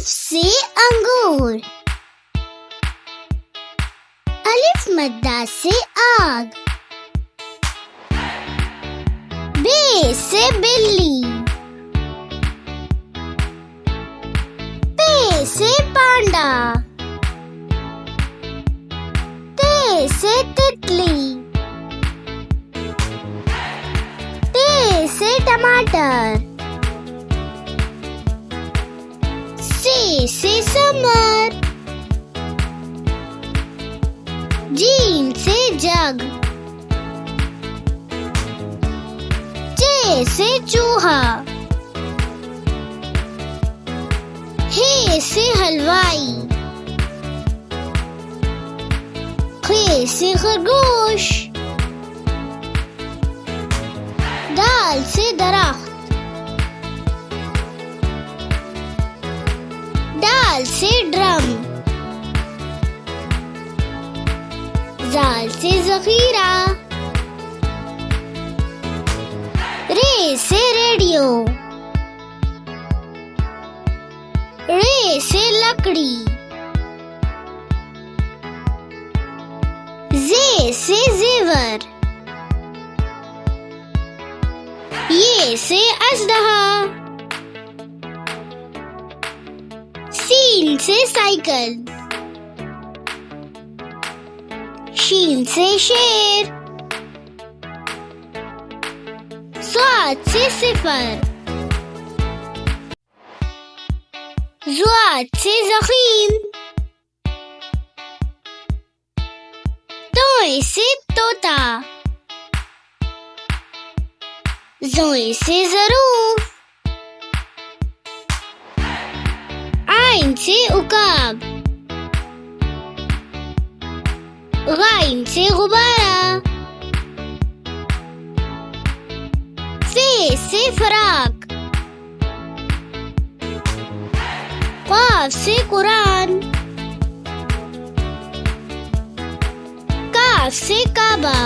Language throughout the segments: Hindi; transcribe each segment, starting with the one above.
से अंगूर। अलिफ मद्दा से आग। बे से बिल्ली। पे से पांडा। ते से तितली। ते से टमाटर। से समर। जीम से जग। चे से चूहा। हे से हलवाई। खे से खरगोश। दाल से दरख्त। दाल से ड्रम। जाल से जखीरा। रे से रेडियो। रे से लकड़ी। जे से जेवर। ये से अजदहा। सीन से साइकिल। शीन से शेर। स्वाद से सिफर। ज़ुआद से ज़ख़ीम। तोए से तोता। ज़ोए से ज़रूफ। आइन से उकाब। गाइन से गुब्बारा। फे से फराक। क़ाफ से कुरान। काफ से काबा।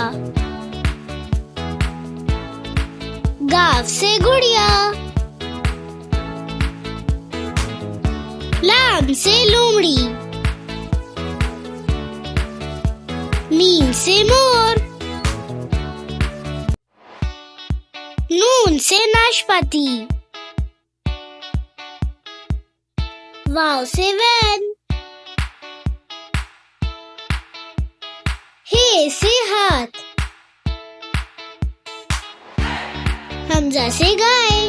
गाफ से गुड़िया। लाम से लोमड़ी। मीम से मोर। नून से नाशपाती। वाव से वैन। हे से हाथ। हमजा से गाय।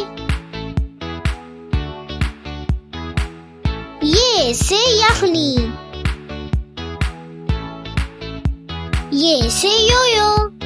ये से यखनी। ये से योयो।